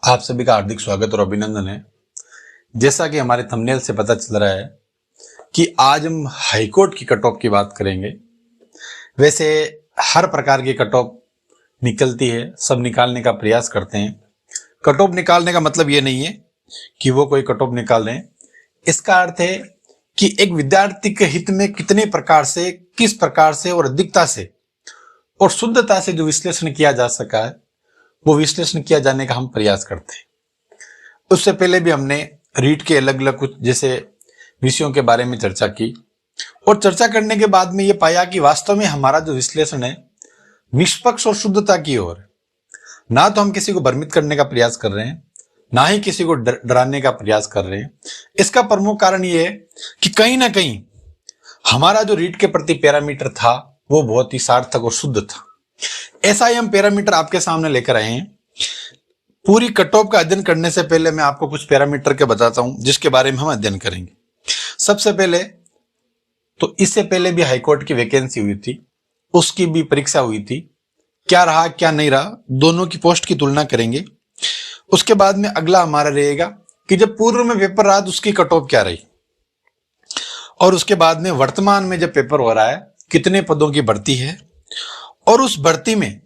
आप सभी का हार्दिक स्वागत और अभिनंदन है। जैसा कि हमारे थंबनेल से पता चल रहा है कि आज हम हाईकोर्ट की कट ऑफ की बात करेंगे। वैसे हर प्रकार की कट ऑफ निकलती है, सब निकालने का प्रयास करते हैं। कट ऑफ निकालने का मतलब ये नहीं है कि वो कोई कट ऑफ निकाल रहे हैं। इसका अर्थ है कि एक विद्यार्थी के हित में कितने प्रकार से, किस प्रकार से और अधिकता से और शुद्धता से जो विश्लेषण किया जा सका है, वो विश्लेषण किया जाने का हम प्रयास करते हैं। उससे पहले भी हमने रीट के अलग अलग कुछ जैसे विषयों के बारे में चर्चा की और चर्चा करने के बाद में ये पाया कि वास्तव में हमारा जो विश्लेषण है निष्पक्ष और शुद्धता की ओर है। ना तो हम किसी को भ्रमित करने का प्रयास कर रहे हैं, ना ही किसी को डराने का प्रयास कर रहे हैं। इसका प्रमुख कारण ये है कि कहीं ना कहीं हमारा जो रीट के प्रति पैरामीटर था वो बहुत ही सार्थक और शुद्ध था। ऐसा ही हम पैरामीटर आपके सामने लेकर आए हैं। पूरी कट ऑफ का अध्ययन करने से पहले मैं आपको कुछ पैरामीटर के बताता हूं जिसके बारे में हम अध्ययन करेंगे। सबसे पहले तो इससे पहले भी हाईकोर्ट की वैकेंसी हुई थी, उसकी भी परीक्षा हुई थी। क्या रहा क्या नहीं रहा, दोनों की पोस्ट की तुलना करेंगे। उसके बाद में अगला हमारा रहेगा कि जब पूर्व में पेपर रहा तो उसकी कट ऑफ क्या रही, और उसके बाद में वर्तमान में जब पेपर हो रहा है कितने पदों की भर्ती है और उस भर्ती में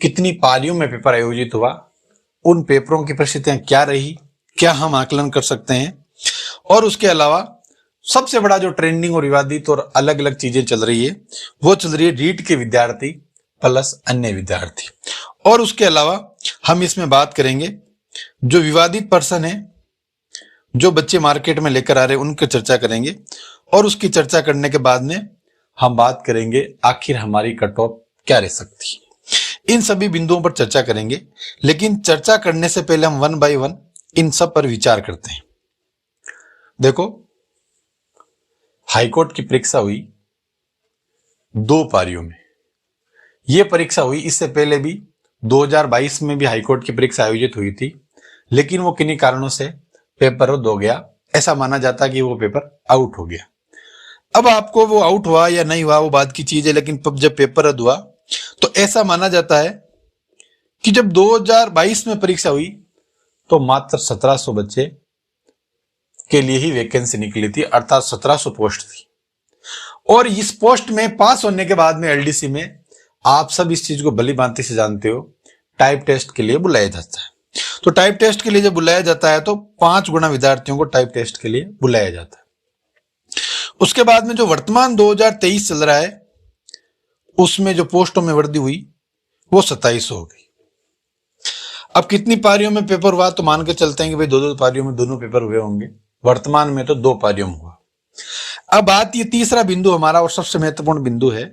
कितनी पारियों में पेपर आयोजित हुआ, उन पेपरों की परिस्थितियां क्या रही, क्या हम आकलन कर सकते हैं। और उसके अलावा सबसे बड़ा जो ट्रेंडिंग और विवादित और अलग अलग चीजें चल रही है वो चल रही है रीट के विद्यार्थी प्लस अन्य विद्यार्थी। और उसके अलावा हम इसमें बात करेंगे जो विवादित पर्सन है, जो बच्चे मार्केट में लेकर आ रहे हैं, उनकी चर्चा करेंगे। और उसकी चर्चा करने के बाद में हम बात करेंगे आखिर हमारी कट ऑफ क्या रह सकती है। इन सभी बिंदुओं पर चर्चा करेंगे, लेकिन चर्चा करने से पहले हम वन बाय वन इन सब पर विचार करते हैं। देखो, हाईकोर्ट की परीक्षा हुई 2 पारियों में। यह परीक्षा हुई, इससे पहले भी 2022 में भी हाईकोर्ट की परीक्षा आयोजित हुई थी, लेकिन वो किन्हीं कारणों से पेपर रद्द हो गया। ऐसा माना जाता कि वो पेपर आउट हो गया। अब आपको वो आउट हुआ या नहीं हुआ वो बात की चीज है, लेकिन जब पेपर रद्द हुआ तो ऐसा माना जाता है कि जब 2022 में परीक्षा हुई तो मात्र 1700 बच्चे के लिए ही वैकेंसी निकली थी, अर्थात 1700 पोस्ट थी। और इस पोस्ट में पास होने के बाद में एलडीसी में आप सब इस चीज को भली भांति से जानते हो, टाइप टेस्ट के लिए बुलाया जाता है। तो टाइप टेस्ट के लिए जब बुलाया जाता है तो 5 गुना विद्यार्थियों को टाइप टेस्ट के लिए बुलाया जाता है। उसके बाद में जो वर्तमान 2023 चल रहा है उसमें जो पोस्टों में वृद्धि हुई वो 2700 हो गई। अब कितनी पारियों में पेपर हुआ तो मान के चलते हैं कि भाई 2-2 पारियों में दोनों पेपर हुए होंगे। वर्तमान में तो 2 पारियों में हुआ। अब बात ये तीसरा बिंदु हमारा और सबसे महत्वपूर्ण बिंदु है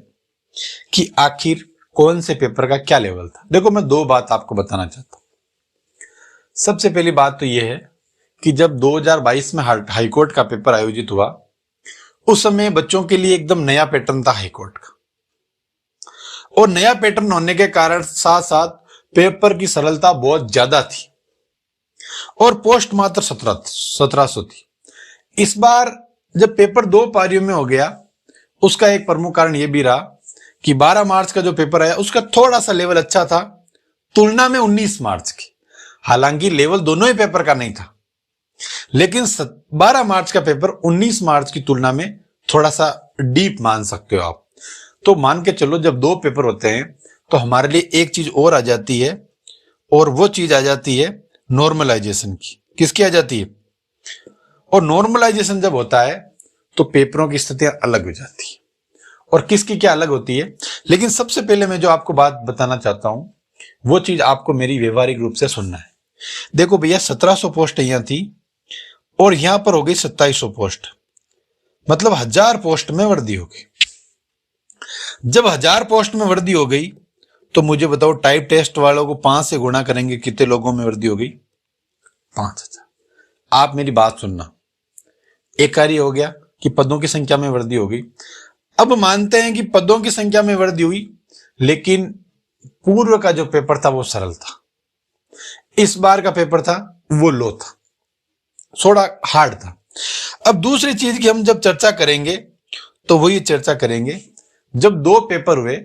कि आखिर कौन से पेपर का क्या लेवल था। देखो, मैं 2 बात आपको बताना चाहता हूं। सबसे पहली बात तो यह है कि जब 2022 में हाईकोर्ट का पेपर आयोजित हुआ उस समय बच्चों के लिए एकदम नया पैटर्न था हाईकोर्ट का, और नया पैटर्न होने के कारण साथ साथ पेपर की सरलता बहुत ज्यादा थी और पोस्ट मात्र 1700 थी। इस बार जब पेपर 2 पारियों में हो गया उसका एक प्रमुख कारण यह भी रहा कि 12 मार्च का जो पेपर आया उसका थोड़ा सा लेवल अच्छा था तुलना में 19 मार्च की। हालांकि लेवल दोनों ही पेपर का नहीं था, लेकिन 12 मार्च का पेपर 19 मार्च की तुलना में थोड़ा सा डीप मान सकते हो आप। तो मान के चलो जब 2 पेपर होते हैं तो हमारे लिए एक चीज और आ जाती है, और वो चीज आ जाती है नॉर्मलाइजेशन की। किसकी आ जाती है? और नॉर्मलाइजेशन जब होता है तो पेपरों की स्थितियां अलग हो जाती है। और किसकी क्या अलग होती है, लेकिन सबसे पहले मैं जो आपको बात बताना चाहता हूं वो चीज आपको मेरी व्यवहारिक रूप से सुनना है। देखो भैया, 1700 पोस्ट यहां थी और यहां पर हो गई 2700 पोस्ट, मतलब 1000 पोस्ट में वृद्धि हो गई। जब 1000 पोस्ट में वृद्धि हो गई तो मुझे बताओ टाइप टेस्ट वालों को 5 से गुणा करेंगे, कितने लोगों में वृद्धि हो गई? 5000। आप मेरी बात सुनना, एक कार्य हो गया कि पदों की संख्या में वृद्धि हो गई। अब मानते हैं कि पदों की संख्या में वृद्धि हुई, लेकिन पूर्व का जो पेपर था वो सरल था, इस बार का पेपर था वो लो था, थोड़ा हार्ड था। अब दूसरी चीज की हम जब चर्चा करेंगे तो वही चर्चा करेंगे जब 2 पेपर हुए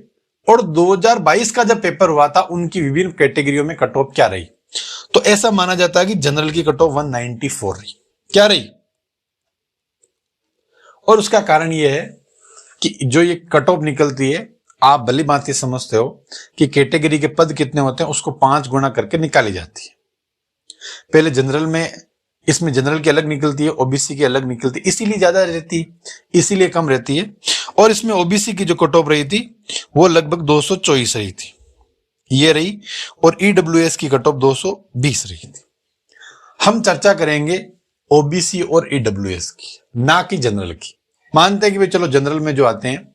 और 2022 का जब पेपर हुआ था उनकी विभिन्न कैटेगरियों में कट ऑफ क्या रही। तो ऐसा माना जाता है कि जनरल की कट ऑफ 194 रही। क्या रही? और उसका कारण यह है कि जो ये कट ऑफ निकलती है, आप भली भांति समझते हो कि कैटेगरी के पद कितने होते हैं, उसको 5 गुना करके निकाली जाती है। पहले जनरल में, इसमें जनरल की अलग निकलती है, ओबीसी की अलग निकलती है, इसीलिए ज्यादा रहती है, इसीलिए कम रहती है। और इसमें ओबीसी की जो कट ऑफ रही थी वो लगभग 224 रही थी, ये रही। और ईडब्ल्यूएस की कट ऑफ 220 रही थी। हम चर्चा करेंगे ओबीसी और ईडब्ल्यूएस की, ना कि जनरल की। मानते हैं कि भाई चलो जनरल में जो आते हैं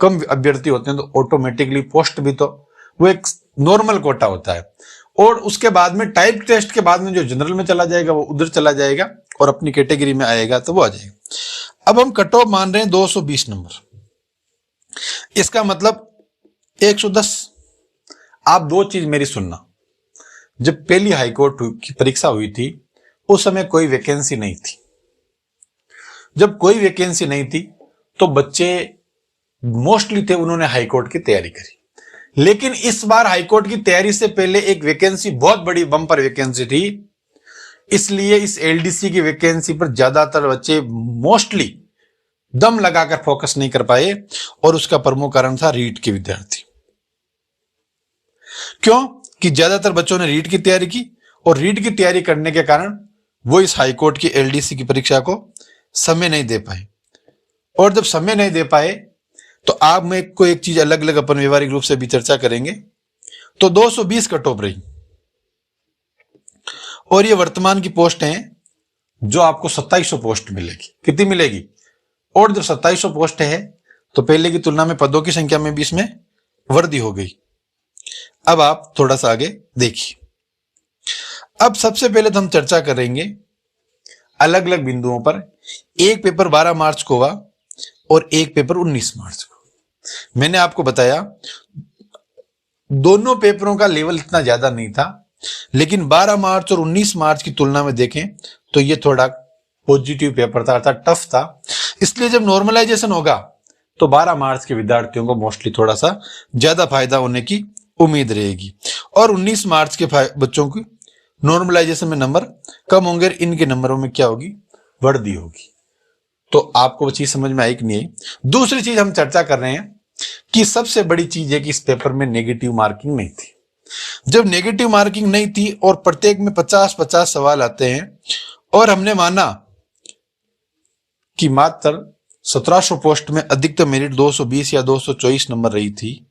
कम अभ्यर्थी होते हैं, तो ऑटोमेटिकली पोस्ट भी तो वो एक नॉर्मल कोटा होता है, और उसके बाद में टाइप टेस्ट के बाद में जो जनरल में चला जाएगा वो उधर चला जाएगा और अपनी कैटेगरी में आएगा तो वो आ जाएगा। अब हम कट ऑफ मान रहे हैं 220 नंबर, इसका मतलब 110। आप दो चीज मेरी सुनना, जब पहली हाईकोर्ट की परीक्षा हुई थी उस समय कोई वैकेंसी नहीं थी। जब कोई वैकेंसी नहीं थी तो बच्चे मोस्टली थे, उन्होंने हाईकोर्ट की तैयारी करी। लेकिन इस बार हाईकोर्ट की तैयारी से पहले एक वैकेंसी, बहुत बड़ी बम्पर वैकेंसी थी, इसलिए इस एलडीसी की वैकेंसी पर ज्यादातर बच्चे मोस्टली दम लगाकर फोकस नहीं कर पाए, और उसका प्रमुख कारण था रीट के विद्यार्थी। क्यों? कि ज्यादातर बच्चों ने रीट की तैयारी की, और रीट की तैयारी करने के कारण वो इस हाईकोर्ट की एलडीसी की परीक्षा को समय नहीं दे पाए। और जब समय नहीं दे पाए तो आप में को एक चीज अलग अलग अपन व्यवहारिक रूप से भी चर्चा करेंगे। तो 220 कट ऑफ रही, और ये वर्तमान की पोस्ट हैं जो आपको 2700 पोस्ट मिलेगी। कितनी मिलेगी? और जब 2700 पोस्ट है तो पहले की तुलना में पदों की संख्या में भी इसमें वृद्धि हो गई। अब आप थोड़ा सा आगे देखिए। अब सबसे पहले तो हम चर्चा करेंगे अलग अलग बिंदुओं पर। एक पेपर 12 मार्च को हुआ और एक पेपर 19 मार्च को। मैंने आपको बताया दोनों पेपरों का लेवल इतना ज्यादा नहीं था, लेकिन 12 मार्च और 19 मार्च की तुलना में देखें तो ये थोड़ा पॉजिटिव पेपर था, अर्थात टफ था। इसलिए जब नॉर्मलाइजेशन होगा तो 12 मार्च के विद्यार्थियों को मोस्टली थोड़ा सा ज्यादा फायदा होने की उम्मीद रहेगी, और 19 मार्च के बच्चों की नॉर्मलाइजेशन में नंबर कम होंगे, इनके नंबरों में क्या होगी? वृद्धि होगी। तो आपको वो चीज समझ में आई कि नहीं आई? दूसरी चीज हम चर्चा कर रहे हैं कि सबसे बड़ी चीज है कि इस पेपर में नेगेटिव मार्किंग नहीं थी। जब नेगेटिव मार्किंग नहीं थी और प्रत्येक में 50-50 सवाल आते हैं, और हमने माना कि मात्र 1700 पोस्ट में अधिकतम मेरिट 220 या 224 नंबर रही थी,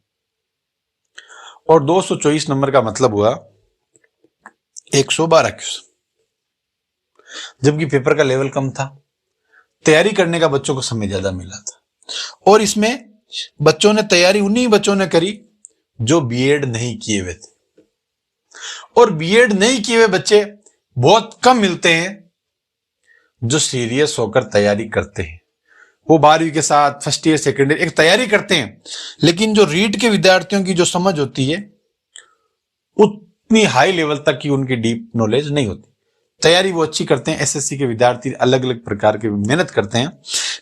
और 224 नंबर का मतलब हुआ 112 क्वेश्चन, जबकि पेपर का लेवल कम था, तैयारी करने का बच्चों को समय ज्यादा मिला था। और इसमें बच्चों ने तैयारी उन्हीं बच्चों ने करी जो बीएड नहीं किए हुए थे, और बीएड नहीं किए हुए बच्चे बहुत कम मिलते हैं जो सीरियस होकर तैयारी करते हैं। वो 12वीं के साथ फर्स्ट ईयर सेकेंड ईयर एक तैयारी करते हैं, लेकिन जो रीट के विद्यार्थियों की जो समझ होती है उतनी हाई लेवल तक की उनकी डीप नॉलेज नहीं होती। तैयारी वो अच्छी करते हैं, एसएससी के विद्यार्थी अलग अलग प्रकार की मेहनत करते हैं,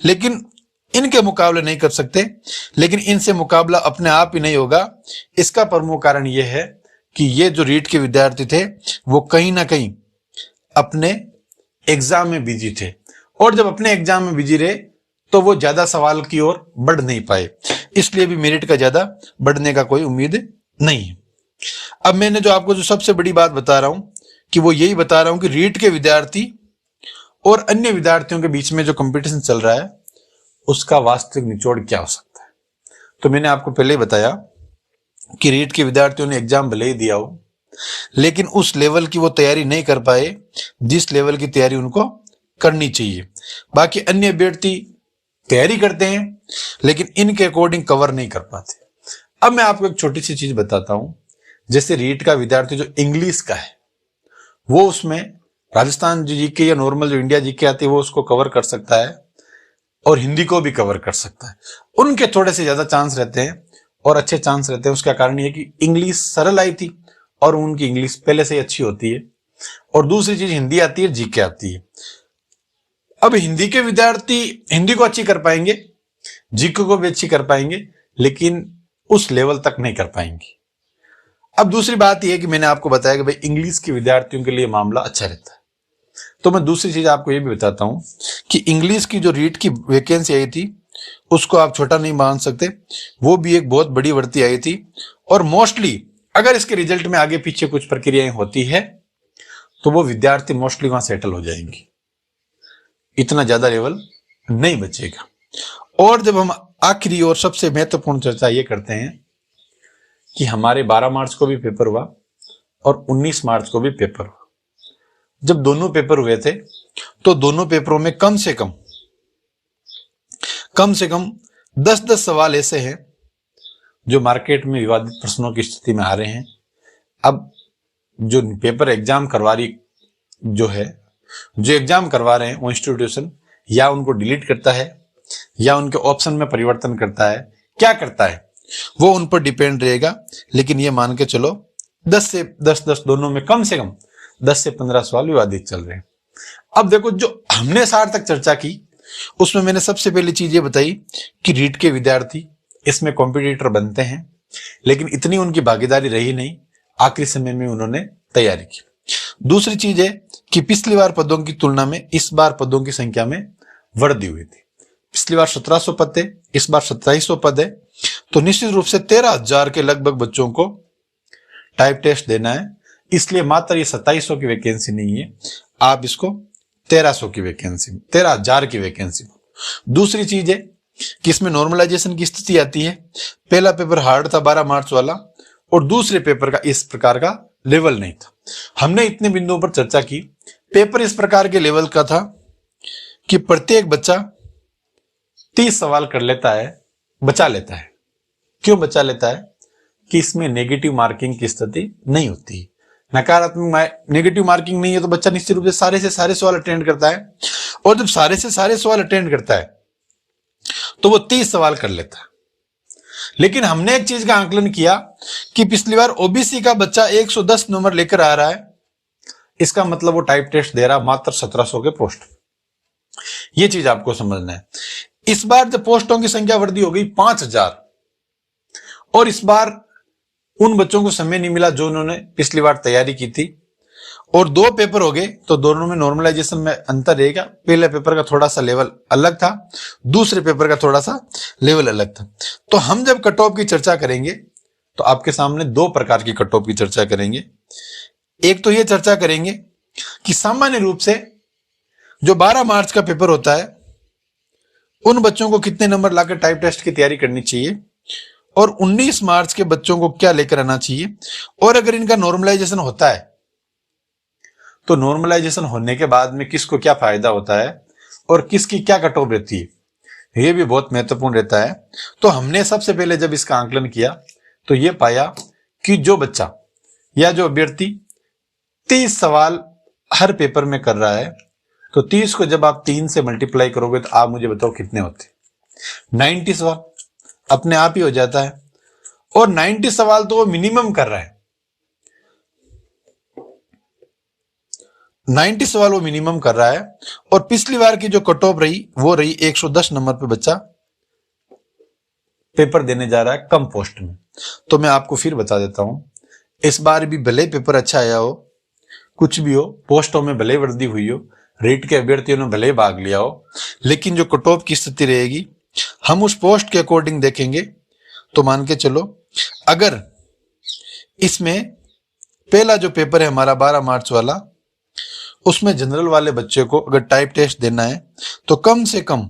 लेकिन इनके मुकाबले नहीं कर सकते। लेकिन इनसे मुकाबला अपने आप ही नहीं होगा। इसका प्रमुख कारण यह है कि ये जो रीट के विद्यार्थी थे वो कहीं ना कहीं अपने एग्जाम में बिजी थे, और जब अपने एग्जाम में बिजी रहे तो वो ज्यादा सवाल की ओर बढ़ नहीं पाए, इसलिए भी मेरिट का ज्यादा बढ़ने का कोई उम्मीद नहीं है। अब मैंने जो आपको जो सबसे बड़ी बात बता रहा हूं कि वो यही बता रहा हूं कि रीट के विद्यार्थी और अन्य विद्यार्थियों के बीच में जो कंपटीशन चल रहा है उसका वास्तविक निचोड़ क्या हो सकता है। तो मैंने आपको पहले ही बताया कि रीट के विद्यार्थियों ने एग्जाम भले ही दिया हो, लेकिन उस लेवल की वो तैयारी नहीं कर पाए जिस लेवल की तैयारी उनको करनी चाहिए। बाकी अन्य अभ्यर्थी तैयारी करते हैं लेकिन इनके अकॉर्डिंग कवर नहीं कर पाते। अब मैं आपको एक छोटी सी चीज बताता हूं, जैसे रीट का विद्यार्थी जो इंग्लिश का है वो उसमें राजस्थान जीके या नॉर्मल जो इंडिया जीके आती है वो उसको कवर कर सकता है, और हिंदी को भी कवर कर सकता है। उनके थोड़े से ज्यादा चांस रहते हैं और अच्छे चांस रहते हैं। उसका कारण यह कि इंग्लिश सरल आई थी और उनकी इंग्लिश पहले से ही अच्छी होती है, और दूसरी चीज हिंदी आती है, जीके आती है। अब हिंदी के विद्यार्थी हिंदी को अच्छी कर पाएंगे, जीके को भी अच्छी कर पाएंगे, लेकिन उस लेवल तक नहीं कर पाएंगे। अब दूसरी बात यह है कि मैंने आपको बताया कि भाई इंग्लिश के विद्यार्थियों के लिए मामला अच्छा रहता है, तो मैं दूसरी चीज आपको यह भी बताता हूं कि इंग्लिश की जो रीट की वैकेंसी आई थी उसको आप छोटा नहीं मान सकते, वो भी एक बहुत बड़ी भर्ती आई थी। और मोस्टली अगर इसके रिजल्ट में आगे पीछे कुछ प्रक्रियाएं होती है तो वो विद्यार्थी मोस्टली वहां सेटल हो जाएंगे, इतना ज्यादा लेवल नहीं बचेगा। और जब हम आखिरी और सबसे महत्वपूर्ण चर्चा ये करते हैं कि हमारे 12 मार्च को भी पेपर हुआ और 19 मार्च को भी पेपर हुआ। जब दोनों पेपर हुए थे तो दोनों पेपरों में कम से कम 10-10 सवाल ऐसे हैं जो मार्केट में विवादित प्रश्नों की स्थिति में आ रहे हैं। अब जो पेपर एग्जाम करवा रही जो एग्जाम करवा रहे हैं वो इंस्टीट्यूशन या उनको डिलीट करता है या उनके ऑप्शन में परिवर्तन करता है, क्या करता है वो उन पर डिपेंड रहेगा। लेकिन ये मान के चलो 10 से 10 दोनों में कम से कम 10 से 15 सवाल विवादित चल रहे हैं। अब देखो, जो हमने सार तक चर्चा की उसमें मैंने सबसे पहली चीज ये बताई कि रीट के विद्यार्थी इसमें कॉम्पिटिटर बनते हैं, लेकिन इतनी उनकी भागीदारी रही नहीं, आखिरी समय में उन्होंने तैयारी की। दूसरी चीज है कि पिछली बार पदों की तुलना में इस बार पदों की संख्या में वृद्धि हुई थी। पिछली बार 1700 पद थे, इस बार 2700 पद है, तो निश्चित रूप से 13,000 के लगभग बच्चों को टाइप टेस्ट देना है। इसलिए मात्र ये 2700 की वैकेंसी नहीं है, आप इसको 1300 की वैकेंसी, 13,000 की वैकेंसी। दूसरी चीज है कि इसमें नॉर्मलाइजेशन की स्थिति आती है। पहला पेपर हार्ड था 12 मार्च वाला, और दूसरे पेपर का इस प्रकार का लेवल नहीं था। हमने इतने बिंदुओं पर चर्चा की। पेपर इस प्रकार के लेवल का था कि प्रत्येक बच्चा 30 सवाल कर लेता है, बचा लेता है। क्यों बचा लेता है? कि इसमें नेगेटिव मार्किंग की स्थिति नहीं होती। नकारात्मक नेगेटिव मार्किंग नहीं है तो बच्चा निश्चित रूप से सारे सवाल अटेंड करता है, और जब सारे से सारे सवाल अटेंड करता है तो वो 30 सवाल कर लेता है। लेकिन हमने एक चीज का आंकलन किया कि पिछली बार ओबीसी का बच्चा 110 नंबर लेकर आ रहा है, इसका मतलब वो टाइप टेस्ट दे रहा मात्र 1700 के पोस्ट। ये चीज आपको समझना है। इस बार जब पोस्टों की संख्या वृद्धि हो गई 5000, और इस बार उन बच्चों को समय नहीं मिला जो उन्होंने पिछली बार तैयारी की थी, और 2 पेपर हो गए तो दोनों में नॉर्मलाइजेशन में अंतर रहेगा। पहले पेपर का थोड़ा सा लेवल अलग था, दूसरे पेपर का थोड़ा सा लेवल अलग था। तो हम जब कट ऑफ की चर्चा करेंगे तो आपके सामने 2 प्रकार की कट ऑफ की चर्चा करेंगे। एक तो ये चर्चा करेंगे कि सामान्य रूप से जो 12 मार्च का पेपर होता है उन बच्चों को कितने नंबर लाकर टाइप टेस्ट की तैयारी करनी चाहिए, और 19 मार्च के बच्चों को क्या लेकर आना चाहिए, और अगर इनका नॉर्मलाइजेशन होता है तो नॉर्मलाइजेशन होने के बाद में किसको क्या फायदा होता है और किसकी क्या कट ऑफ रहती है, यह भी बहुत महत्वपूर्ण रहता है। तो हमने सबसे पहले जब इसका आंकलन किया तो यह पाया कि जो बच्चा या जो अभ्यर्थी 30 सवाल हर पेपर में कर रहा है, तो 30 को जब आप 3 से मल्टीप्लाई करोगे तो आप मुझे बताओ कितने होते? 90 सवाल अपने आप ही हो जाता है। और 90 सवाल तो वो मिनिमम कर रहा है, 90 सवाल वो मिनिमम कर रहा है। और पिछली बार की जो कट ऑफ रही वो रही 110 नंबर पे बच्चा पेपर देने जा रहा है कम पोस्ट में। तो मैं आपको फिर बता देता हूं, इस बार भी भले पेपर अच्छा आया हो, कुछ भी हो, पोस्टों में भले वृद्धि हुई हो, रेट के अभ्यर्थियों ने भले भाग लिया हो, लेकिन जो कट ऑफ की स्थिति रहेगी हम उस पोस्ट के अकॉर्डिंग देखेंगे। तो मान के चलो, अगर इसमें पहला जो पेपर है हमारा 12 मार्च वाला, उसमें जनरल वाले बच्चे को अगर टाइप टेस्ट देना है तो कम से कम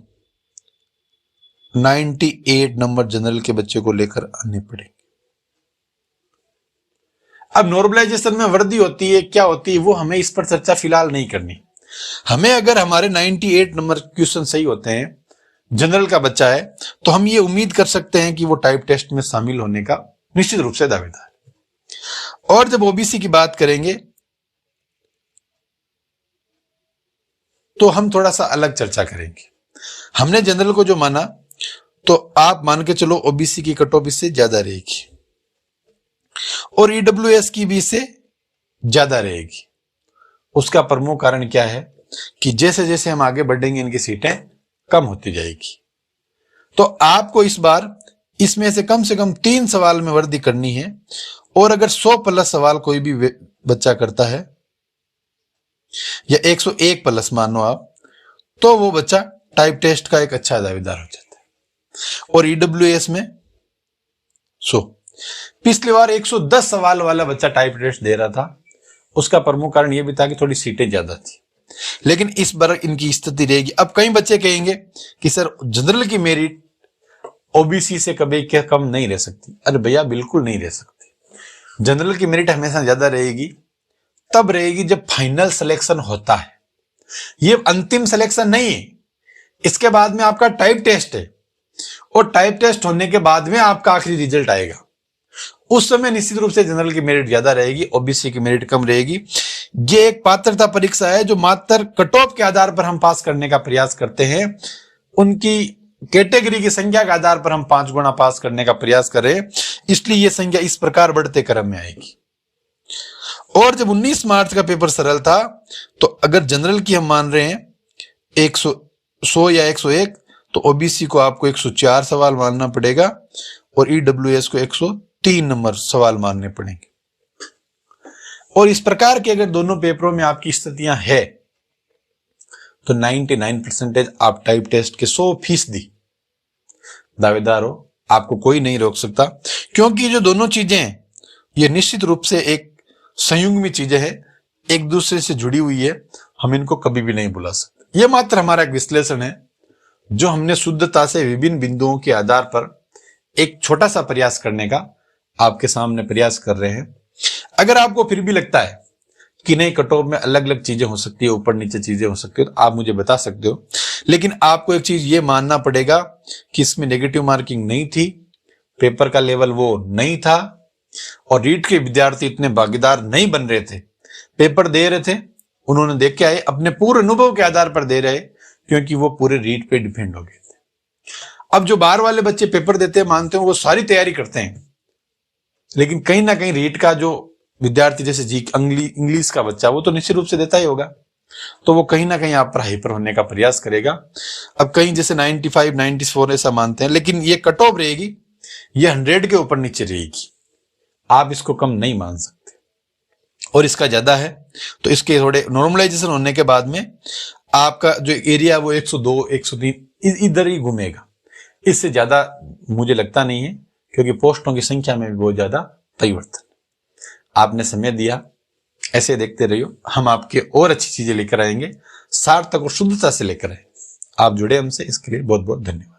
98 नंबर जनरल के बच्चे को लेकर आने पड़ेंगे। अब नॉर्मलाइजेशन में वृद्धि होती है, क्या होती है, वो हमें इस पर चर्चा फिलहाल नहीं करनी। हमें अगर हमारे 98 नंबर क्वेश्चन सही होते हैं, जनरल का बच्चा है, तो हम ये उम्मीद कर सकते हैं कि वो टाइप टेस्ट में शामिल होने का निश्चित रूप से दावेदार है। और जब ओबीसी की बात करेंगे तो हम थोड़ा सा अलग चर्चा करेंगे। हमने जनरल को जो माना, तो आप मान के चलो ओबीसी की कट ऑफ इससे ज्यादा रहेगी और ईडब्ल्यूएस की भी इससे ज्यादा रहेगी। उसका प्रमुख कारण क्या है कि जैसे जैसे हम आगे बढ़ेंगे इनकी सीटें कम होती जाएगी। तो आपको इस बार इसमें से कम 3 सवाल में वर्दी करनी है, और अगर 100 प्लस सवाल कोई भी बच्चा करता है या 101 प्लस मानो आप, तो वो बच्चा टाइप टेस्ट का एक अच्छा दावेदार हो जाता है। और ईडब्ल्यूएस में 100। पिछली बार 110 सवाल वाला बच्चा टाइप टेस्ट दे रहा था, उसका प्रमुख कारण यह भी था कि थोड़ी सीटें ज्यादा थी, लेकिन इस बार इनकी स्थिति रहेगी। अब कई बच्चे कहेंगे कि सर जनरल की मेरिट ओबीसी से कभी क्या कम नहीं रह सकती। अरे भैया बिल्कुल नहीं रह सकती। जनरल की मेरिट हमेशा ज्यादा रहेगी, तब रहेगी जब फाइनल सिलेक्शन होता है। ये अंतिम सिलेक्शन नहीं है, इसके बाद में आपका टाइप टेस्ट है, और टाइप टेस्ट होने के बाद में आपका आखिरी रिजल्ट आएगा। उस समय निश्चित रूप से जनरल की मेरिट ज्यादा रहेगी, ओबीसी की मेरिट कम रहेगी। ये एक पात्रता परीक्षा है जो मात्र कट ऑफ के आधार पर हम पास करने का प्रयास करते हैं। उनकी कैटेगरी की संख्या के आधार पर हम 5 गुना पास करने का प्रयास करें, इसलिए यह संख्या इस प्रकार बढ़ते क्रम में आएगी। और जब 19 मार्च का पेपर सरल था, तो अगर जनरल की हम मान रहे हैं 100 या 101, तो ओबीसी को आपको 104 सवाल मानना पड़ेगा, और ईडब्ल्यूएस को 103 नंबर सवाल मानने पड़ेंगे। और इस प्रकार के अगर दोनों पेपरों में आपकी स्थितियां है, तो 99% आप टाइप टेस्ट के 100% दावेदार हो। आपको कोई नहीं रोक सकता, क्योंकि जो दोनों चीजें हैं ये निश्चित रूप से एक संयुग्मी चीजें हैं, एक दूसरे से जुड़ी हुई है। हम इनको कभी भी नहीं भुला सकते। यह मात्र हमारा एक विश्लेषण है जो हमने शुद्धता से विभिन्न बिंदुओं के आधार पर एक छोटा सा प्रयास करने का आपके सामने प्रयास कर रहे हैं। अगर आपको फिर भी लगता है कि नहीं कट ऑफ में अलग अलग चीजें हो सकती है, ऊपर नीचे चीजें हो सकती है, तो आप मुझे बता सकते हो। लेकिन आपको एक चीज ये मानना पड़ेगा कि इसमें नेगेटिव मार्किंग नहीं थी, पेपर का लेवल वो नहीं था, और रीट के विद्यार्थी इतने भागीदार नहीं बन रहे थे। पेपर दे रहे थे, उन्होंने देख के आए, अपने पूरे अनुभव के आधार पर दे रहे, क्योंकि वो पूरे रीट पे डिपेंड हो गए थे। अब जो बाहर वाले बच्चे पेपर देते हैं, मानते हैं वो सारी तैयारी करते हैं, लेकिन कहीं ना कहीं रीट का जो विद्यार्थी, जैसे इंग्लिश का बच्चा, वो तो निश्चित रूप से देता ही होगा, तो वो कहीं ना कहीं आप पर हाइपर होने का प्रयास करेगा। अब कहीं जैसे 95, 94 ऐसा मानते हैं, लेकिन ये कट ऑफ रहेगी, ये 100 के ऊपर नीचे रहेगी। आप इसको कम नहीं मान सकते, और इसका ज्यादा है तो इसके थोड़े नॉर्मलाइजेशन होने के बाद में आपका जो एरिया वो 102, 103 इधर ही घूमेगा। इससे ज्यादा मुझे लगता नहीं है, क्योंकि पोस्टों की संख्या में भी बहुत ज्यादा परिवर्तन। आपने समय दिया, ऐसे देखते रहिए, हम आपके और अच्छी चीजें लेकर आएंगे, सार्थक और शुद्धता से लेकर आए। आप जुड़े हमसे, इसके लिए बहुत बहुत धन्यवाद।